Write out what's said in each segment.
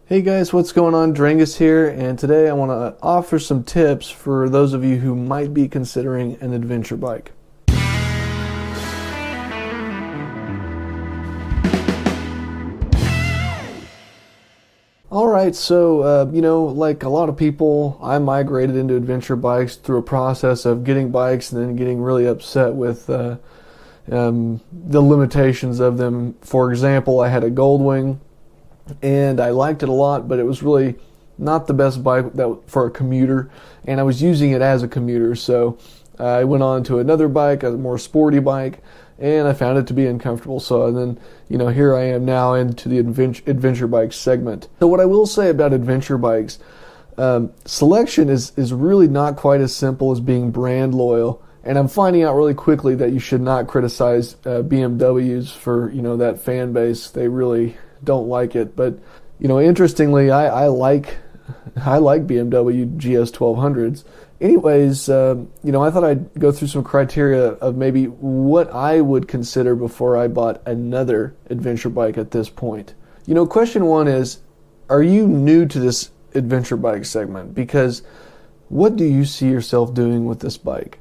Hey guys, what's going on? Drangus here, and today I want to offer some tips for those of you who might be considering an adventure bike. Alright, so, like a lot of people, I migrated into adventure bikes through a process of getting bikes and then getting really upset with the limitations of them. For example, I had a Goldwing, and I liked it a lot, but it was really not the best bike for a commuter, and I was using it as a commuter, so I went on to another bike, a more sporty bike, and I found it to be uncomfortable. So then, here I am now into the adventure bike segment. So what I will say about adventure bikes, selection is really not quite as simple as being brand loyal, and I'm finding out really quickly that you should not criticize BMWs for, that fan base. They really don't like it. But interestingly, I like BMW GS 1200s. Anyways, I thought I'd go through some criteria of maybe what I would consider before I bought another adventure bike at this point. Question one is, are you new to this adventure bike segment? Because what do you see yourself doing with this bike?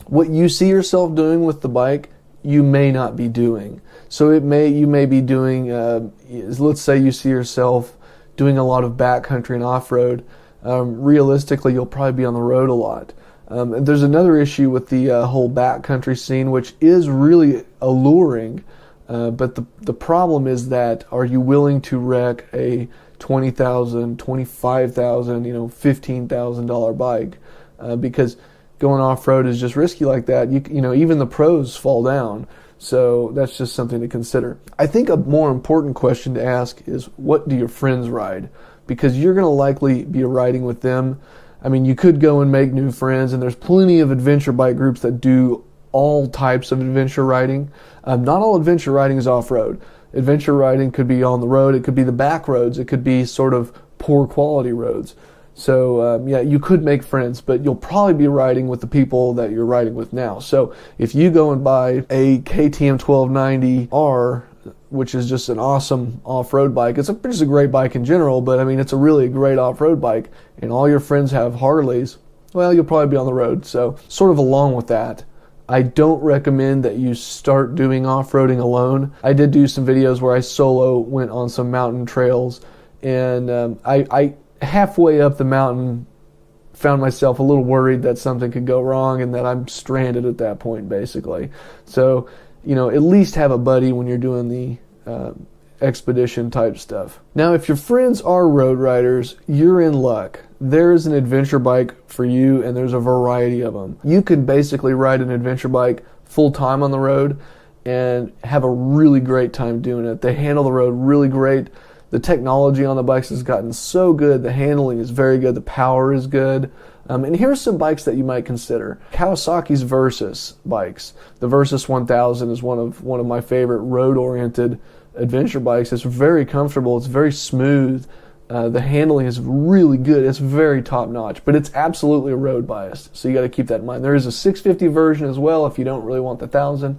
What you see yourself doing with the bike, you may not be doing. So you may be doing, let's say you see yourself doing a lot of backcountry and off-road. Realistically, you'll probably be on the road a lot. And there's another issue with the whole backcountry scene, which is really alluring. But the problem is that, are you willing to wreck a $20,000, $25,000, $15,000 bike? Because going off-road is just risky like that. Even the pros fall down. So that's just something to consider. I think a more important question to ask is, what do your friends ride? Because you're going to likely be riding with them. I mean, you could go and make new friends, and there's plenty of adventure bike groups that do all types of adventure riding. Not all adventure riding is off-road. Adventure riding could be on the road, it could be the back roads, it could be sort of poor quality roads. So you could make friends, but you'll probably be riding with the people that you're riding with now. So if you go and buy a KTM 1290R, which is just an awesome off-road bike, it's just a great bike in general, but I mean, it's a really great off-road bike, and all your friends have Harleys, well, you'll probably be on the road. So sort of along with that, I don't recommend that you start doing off-roading alone. I did do some videos where I solo went on some mountain trails, and I halfway up the mountain found myself a little worried that something could go wrong and that I'm stranded at that point, basically. So, at least have a buddy when you're doing the expedition type stuff. Now, if your friends are road riders, you're in luck. There's an adventure bike for you, and there's a variety of them. You can basically ride an adventure bike full time on the road and have a really great time doing it. They handle the road really great. The technology on the bikes has gotten so good. The handling is very good. The power is good. And here's some bikes that you might consider. Kawasaki's VERSYS bikes. The VERSYS 1000 is one of my favorite road-oriented adventure bikes. It's very comfortable. It's very smooth. The handling is really good. It's very top-notch, but it's absolutely road biased. So you got to keep that in mind. There is a 650 version as well if you don't really want the 1000.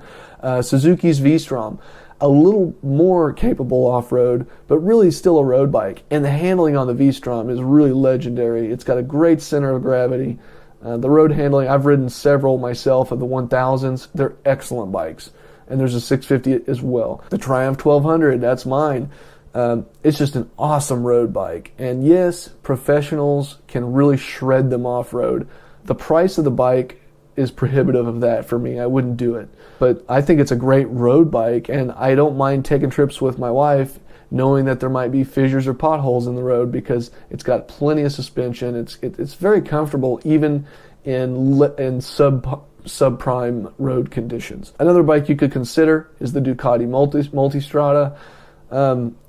Suzuki's V-Strom. A little more capable off-road, but really still a road bike. And the handling on the V-Strom is really legendary. It's got a great center of gravity. The road handling, I've ridden several myself of the 1000s. They're excellent bikes. And there's a 650 as well. The Triumph 1200, that's mine. It's just an awesome road bike. And yes, professionals can really shred them off-road. The price of the bike is prohibitive of that for me. I wouldn't do it. But I think it's a great road bike, and I don't mind taking trips with my wife knowing that there might be fissures or potholes in the road because it's got plenty of suspension. It's very comfortable even in subprime road conditions. Another bike you could consider is the Ducati Multistrada.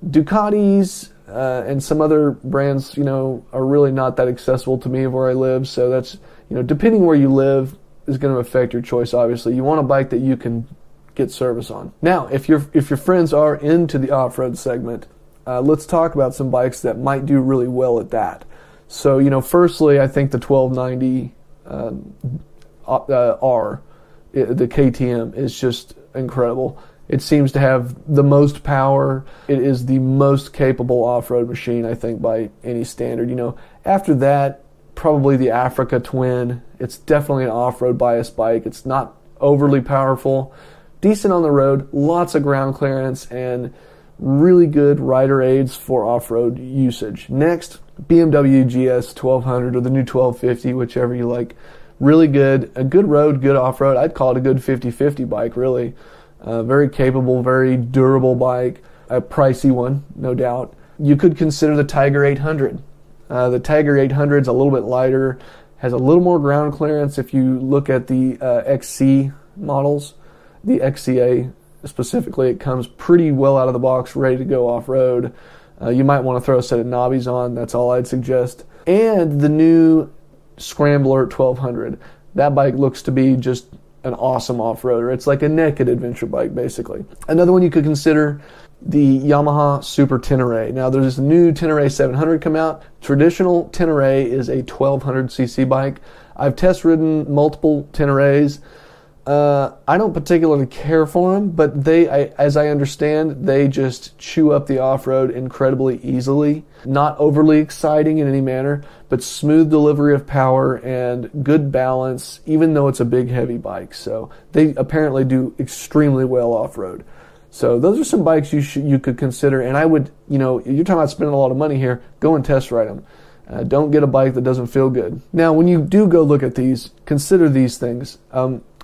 Ducatis and some other brands, are really not that accessible to me where I live. So that's, depending where you live, is going to affect your choice. Obviously, you want a bike that you can get service on. Now, if your friends are into the off-road segment, let's talk about some bikes that might do really well at that. So, firstly, I think the 1290 R, the KTM, is just incredible. It seems to have the most power. It is the most capable off-road machine, I think, by any standard. You know, after that, probably the Africa Twin. It's definitely an off-road bias bike. It's not overly powerful, decent on the road, lots of ground clearance, and really good rider aids for off-road usage. Next, BMW GS 1200 or the new 1250, whichever you like. Really good, a good road, good off-road. I'd call it a good 50-50 bike, really. Very capable, very durable bike, a pricey one, no doubt. You could consider the Tiger 800. The Tiger 800 is a little bit lighter, has a little more ground clearance if you look at the XC models. The XCA specifically, it comes pretty well out of the box, ready to go off-road. You might want to throw a set of knobbies on, that's all I'd suggest. And the new Scrambler 1200. That bike looks to be just an awesome off-roader. It's like a naked adventure bike, basically. Another one you could consider, the Yamaha Super Tenere. Now, there's this new Tenere 700 come out. Traditional Tenere is a 1200cc bike. I've test-ridden multiple Teneres. I don't particularly care for them, but as I understand, they just chew up the off-road incredibly easily. Not overly exciting in any manner, but smooth delivery of power and good balance, even though it's a big, heavy bike. So they apparently do extremely well off-road. So those are some bikes you could consider, and I would, you know, you're talking about spending a lot of money here, go and test ride them. Don't get a bike that doesn't feel good. Now, when you do go look at these, consider these things.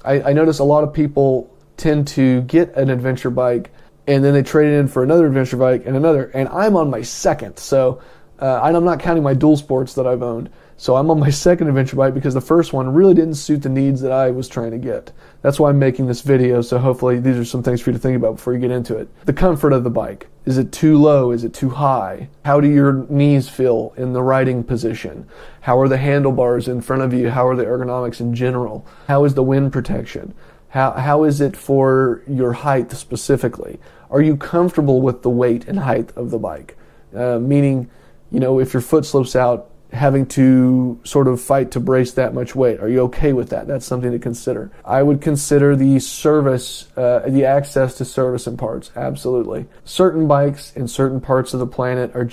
I notice a lot of people tend to get an adventure bike and then they trade it in for another adventure bike and another, and I'm on my second. So I'm not counting my dual sports that I've owned. So I'm on my second adventure bike because the first one really didn't suit the needs that I was trying to get. That's why I'm making this video, so hopefully these are some things for you to think about before you get into it. The comfort of the bike. Is it too low? Is it too high? How do your knees feel in the riding position? How are the handlebars in front of you? How are the ergonomics in general? How is the wind protection? How is it for your height specifically? Are you comfortable with the weight and height of the bike? Meaning, you know, if your foot slips out, having to sort of fight to brace that much weight. Are you okay with that? That's something to consider. I would consider the service, the access to service and parts, absolutely. Certain bikes in certain parts of the planet are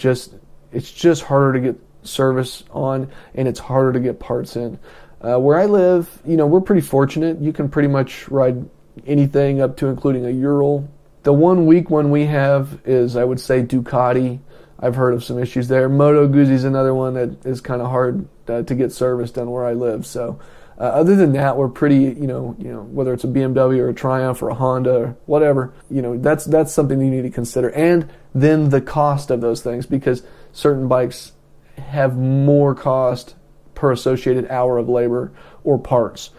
it's just harder to get service on, and it's harder to get parts in. Where I live, you know, we're pretty fortunate. You can pretty much ride anything up to including a Ural. The one weak one we have is, I would say, Ducati. I've heard of some issues there. Moto Guzzi's another one that is kind of hard to get service done where I live. So other than that, we're pretty, you know, whether it's a BMW or a Triumph or a Honda or whatever, you know, that's something you need to consider. And then the cost of those things, because certain bikes have more cost per associated hour of labor or parts.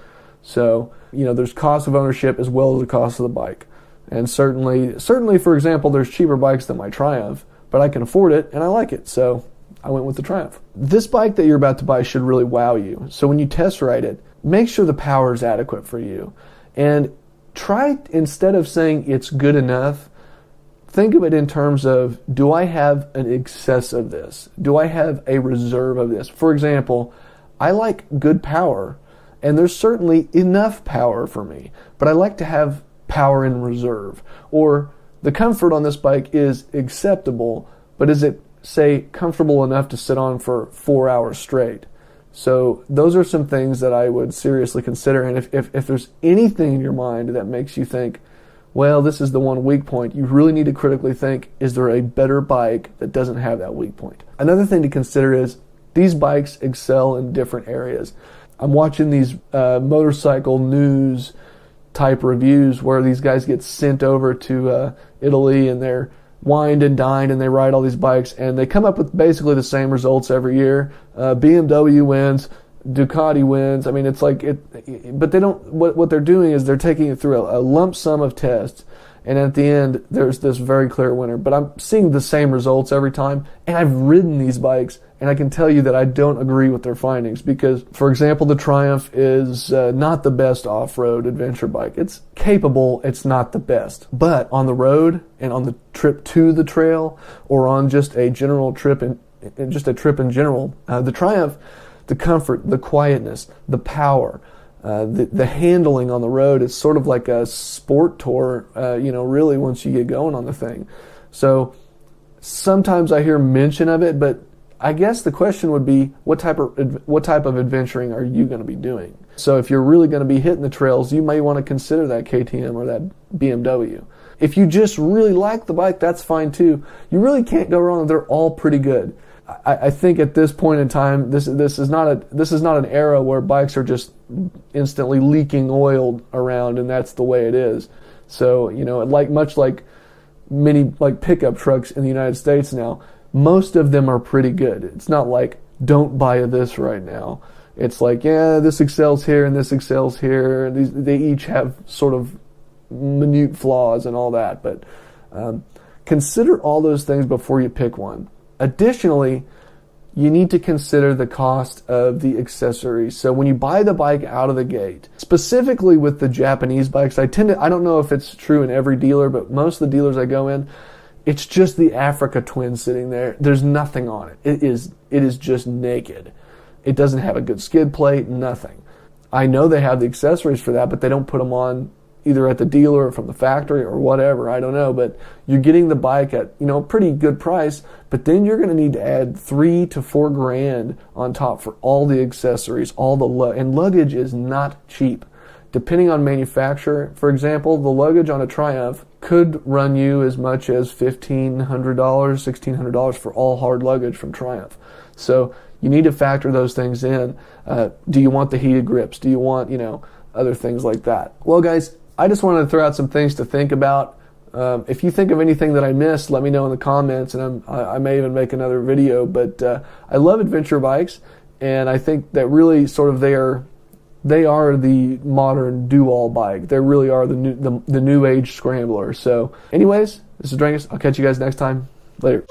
So, you know, there's cost of ownership as well as the cost of the bike. And certainly, for example, there's cheaper bikes than my Triumph, but I can afford it and I like it, so I went with the Triumph. This bike that you're about to buy should really wow you. So when you test ride it, make sure the power is adequate for you. And try, instead of saying it's good enough, think of it in terms of, do I have an excess of this? Do I have a reserve of this? For example, I like good power, and there's certainly enough power for me, but I like to have power in reserve. Or the comfort on this bike is acceptable, but is it, say, comfortable enough to sit on for 4 hours straight? So those are some things that I would seriously consider. And if there's anything in your mind that makes you think, well, this is the one weak point, you really need to critically think, is there a better bike that doesn't have that weak point? Another thing to consider is these bikes excel in different areas. I'm watching these motorcycle news type reviews where these guys get sent over to Italy and they're wined and dined and they ride all these bikes and they come up with basically the same results every year. BMW wins, Ducati wins. I mean, it's like it, but they don't. What they're doing is they're taking it through a lump sum of tests, and at the end there's this very clear winner. But I'm seeing the same results every time, and I've ridden these bikes, and I can tell you that I don't agree with their findings because, for example, the Triumph is not the best off-road adventure bike. It's capable, it's not the best. But on the road and on the trip to the trail, or on just a general trip and just a trip in general, the Triumph, the comfort, the quietness, the power, The handling on the road is sort of like a sport tour, really once you get going on the thing. So sometimes I hear mention of it, but I guess the question would be, what type of adventuring are you going to be doing? So if you're really going to be hitting the trails, you may want to consider that KTM or that BMW. If you just really like the bike, that's fine too. You really can't go wrong. They're all pretty good. I think at this point in time, this is not an era where bikes are just instantly leaking oil around, and that's the way it is. So much like many pickup trucks in the United States now, most of them are pretty good. It's not like don't buy this right now. It's like, yeah, this excels here and this excels here. They each have sort of minute flaws and all that, but consider all those things before you pick one. Additionally, you need to consider the cost of the accessories. So when you buy the bike out of the gate, specifically with the Japanese bikes, I don't know if it's true in every dealer, but most of the dealers I go in, it's just the Africa Twin sitting there. There's nothing on it. It is just naked. It doesn't have a good skid plate, nothing. I know they have the accessories for that, but they don't put them on either at the dealer or from the factory or whatever, I don't know, but you're getting the bike at, a pretty good price, but then you're going to need to add $3,000 to $4,000 on top for all the accessories, and luggage is not cheap. Depending on manufacturer, for example, the luggage on a Triumph could run you as much as $1,500, $1,600 for all hard luggage from Triumph. So you need to factor those things in. Do you want the heated grips? Do you want, other things like that? Well, guys, I just wanted to throw out some things to think about. If you think of anything that I missed, let me know in the comments, and I may even make another video. But I love adventure bikes, and I think that really sort of they are the modern do-all bike. They really are the new age scrambler. So anyways, this is Drangus. I'll catch you guys next time. Later.